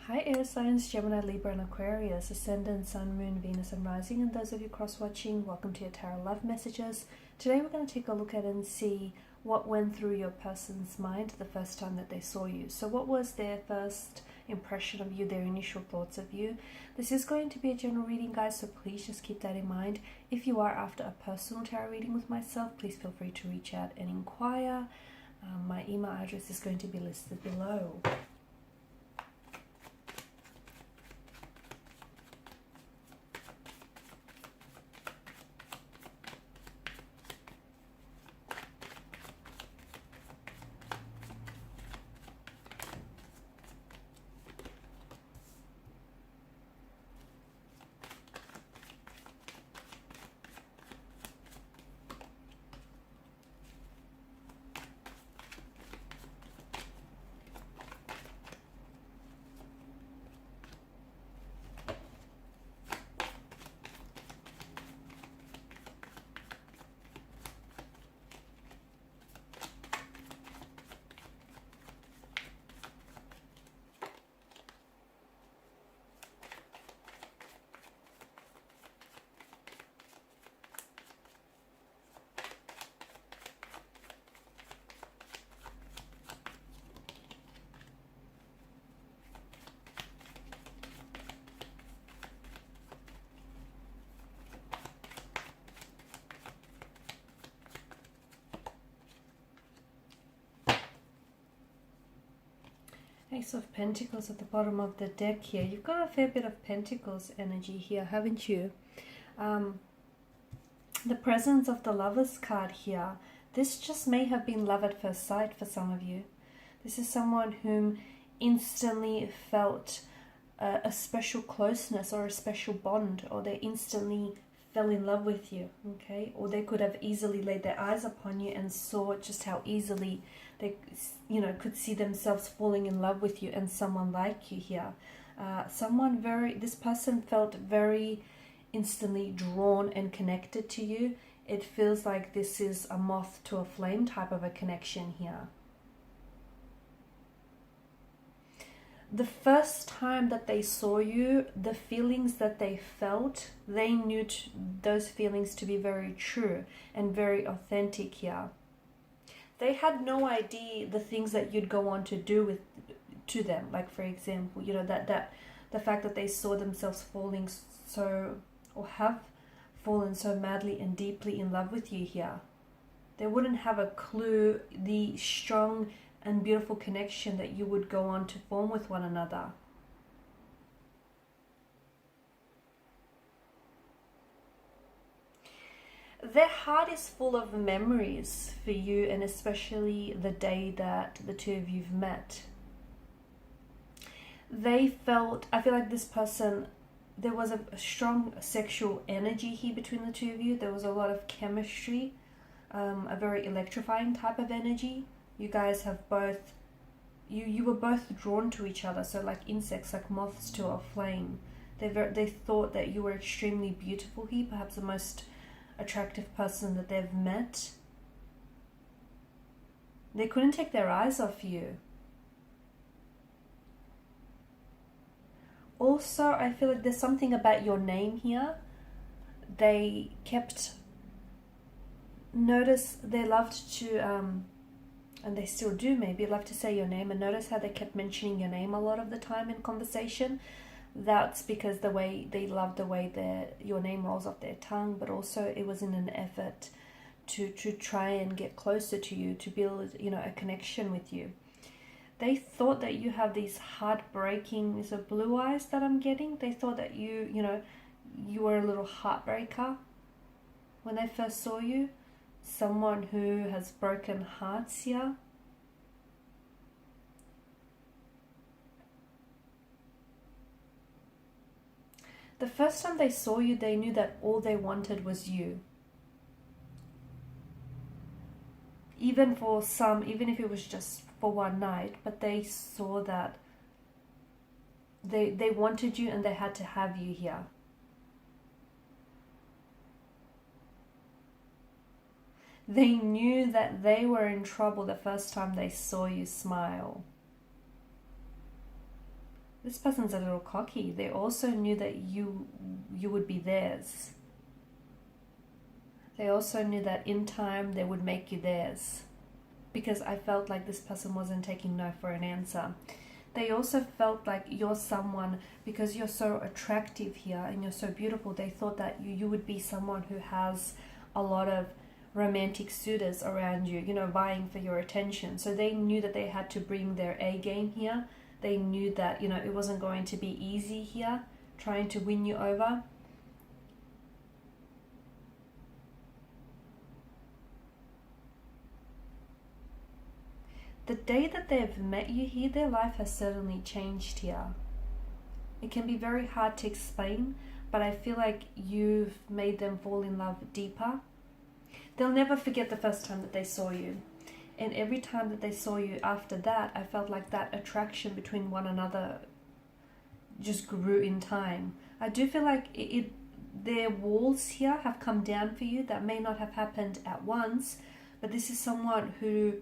Hi air signs, Gemini, Libra and Aquarius, Ascendant, Sun, Moon, Venus and Rising, and those of you cross-watching, welcome to your Tarot Love Messages. Today we're going to take a look at and see what went through your person's mind the first time that they saw you. So what was their first impression of you, their initial thoughts of you? This is going to be a general reading, guys, so please just keep that in mind. If you are after a personal tarot reading with myself, please feel free to reach out and inquire. My email address is going to be listed below. Ace of Pentacles at the bottom of the deck here. You've got a fair bit of Pentacles energy here, haven't you? The presence of the Lovers card here. This just may have been love at first sight for some of you. This is someone whom instantly felt a special closeness or a special bond, or they instantly fell in love with you, okay? Or they could have easily laid their eyes upon you and saw just how easily they, could see themselves falling in love with you and someone like you here. This person felt very instantly drawn and connected to you. It feels like this is a moth to a flame type of a connection here. The first time that they saw you, the feelings that they felt, they knew those feelings to be very true and very authentic here. They had no idea the things that you'd go on to do to them. Like, for example, that the fact that they saw themselves falling so, or have fallen so madly and deeply in love with you here. They wouldn't have a clue the strong and beautiful connection that you would go on to form with one another. Their heart is full of memories for you, and especially the day that the two of you've met. I feel like this person, there was a strong sexual energy here between the two of you. There was a lot of chemistry, a very electrifying type of energy. You guys have both, you were both drawn to each other. So like insects, like moths to a flame. They thought that you were extremely beautiful here, perhaps the most attractive person that they've met. They couldn't take their eyes off you. Also, I feel like there's something about your name here. They loved to, and they still do maybe, love to say your name, and notice how they kept mentioning your name a lot of the time in conversation. That's because they love the way your name rolls off their tongue, but also it was in an effort to try and get closer to you, to build, a connection with you. They thought that you have these heartbreaking blue eyes that I'm getting. They thought that you were a little heartbreaker when they first saw you. Someone who has broken hearts here. The first time they saw you, they knew that all they wanted was you. Even if it was just for one night, but they saw that they wanted you and they had to have you here. They knew that they were in trouble the first time they saw you smile. This person's a little cocky. They also knew that you would be theirs. They also knew that in time they would make you theirs. Because I felt like this person wasn't taking no for an answer. They also felt like you're someone, because you're so attractive here and you're so beautiful, they thought that you would be someone who has a lot of romantic suitors around you, you know, vying for your attention. So they knew that they had to bring their A game here. They knew that, you know, it wasn't going to be easy here, trying to win you over. The day that they've met you here, their life has certainly changed here. It can be very hard to explain, but I feel like you've made them fall in love deeper. They'll never forget the first time that they saw you. And every time that they saw you after that, I felt like that attraction between one another just grew in time. I do feel like their walls here have come down for you. That may not have happened at once, but this is someone who,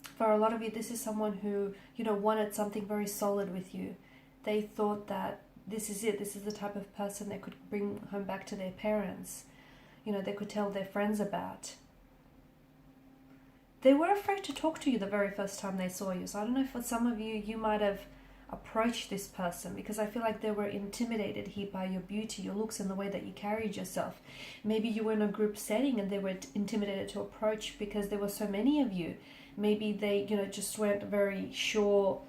for a lot of you, this is someone who, you know, wanted something very solid with you. They thought that this is it. This is the type of person they could bring home back to their parents. You know, they could tell their friends about. They were afraid to talk to you the very first time they saw you. So I don't know, for some of you, you might have approached this person, because I feel like they were intimidated here by your beauty, your looks, and the way that you carried yourself. Maybe you were in a group setting and they were intimidated to approach because there were so many of you. Maybe they, you know, just weren't very sure.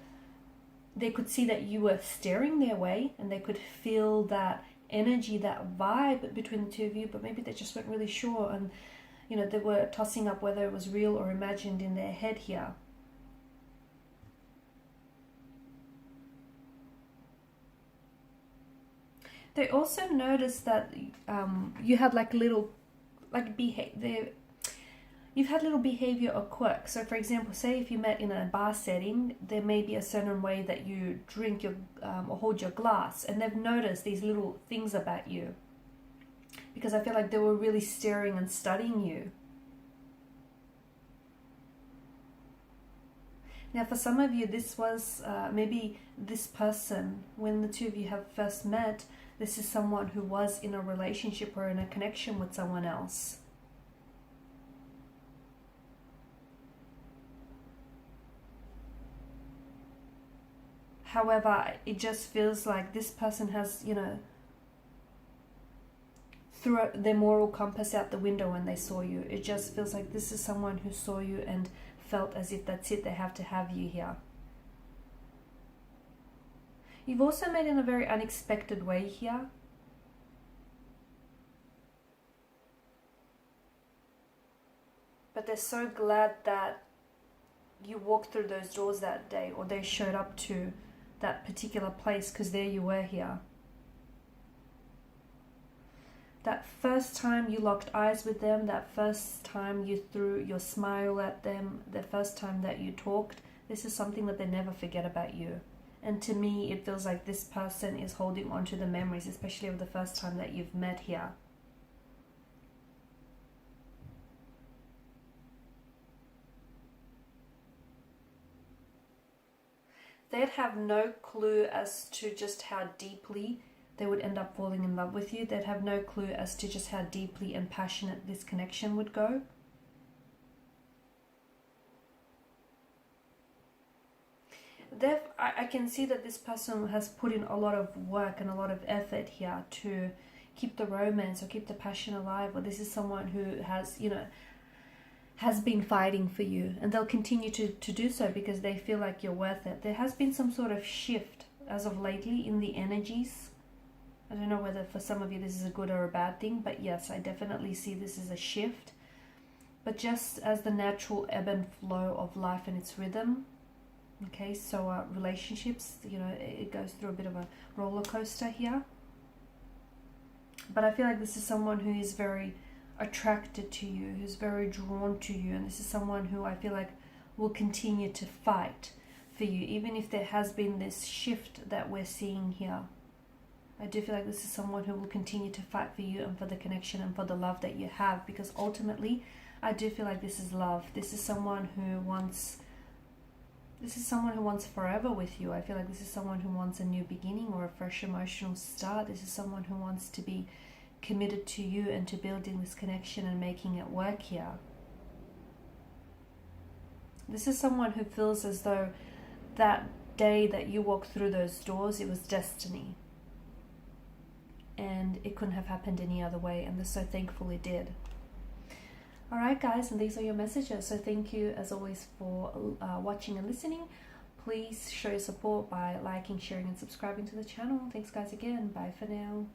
They could see that you were staring their way and they could feel that energy, that vibe between the two of you, but maybe they just weren't really sure, and, you know, they were tossing up whether it was real or imagined in their head here. They also noticed that you had like little, like you've had little behavior or quirks. So for example, say if you met in a bar setting, there may be a certain way that you drink your or hold your glass, and they've noticed these little things about you, because I feel like they were really staring and studying you. Now for some of you, this was maybe this person, when the two of you have first met, this is someone who was in a relationship or in a connection with someone else. However, it just feels like this person has, you know, threw their moral compass out the window when they saw you. It just feels like this is someone who saw you and felt as if that's it, they have to have you here. You've also met in a very unexpected way here. But they're so glad that you walked through those doors that day, or they showed up to that particular place, because there you were here. That first time you locked eyes with them, that first time you threw your smile at them, the first time that you talked, this is something that they never forget about you. And to me, it feels like this person is holding on to the memories, especially of the first time that you've met here. They'd have no clue as to just how deeply they would end up falling in love with you. They'd have no clue as to just how deeply and passionate this connection would go. I can see that this person has put in a lot of work and a lot of effort here to keep the romance or keep the passion alive. Or this is someone who has, you know, has been fighting for you, and they'll continue to do so because they feel like you're worth it. There has been some sort of shift as of lately in the energies. I don't know whether for some of you this is a good or a bad thing, but yes, I definitely see this as a shift. But just as the natural ebb and flow of life and its rhythm, okay, so relationships, you know, it goes through a bit of a roller coaster here. But I feel like this is someone who is very attracted to you, who's very drawn to you, and this is someone who I feel like will continue to fight for you, even if there has been this shift that we're seeing here. I do feel like this is someone who will continue to fight for you and for the connection and for the love that you have, because ultimately I do feel like this is love. This is someone who wants This is someone who wants forever with you. I feel like this is someone who wants a new beginning or a fresh emotional start. This is someone who wants to be committed to you and to building this connection and making it work here. This is someone who feels as though that day that you walked through those doors, it was destiny. And it couldn't have happened any other way, and they're so thankful it did. Alright guys, and these are your messages. So thank you as always for watching and listening. Please show your support by liking, sharing and subscribing to the channel. Thanks guys again. Bye for now.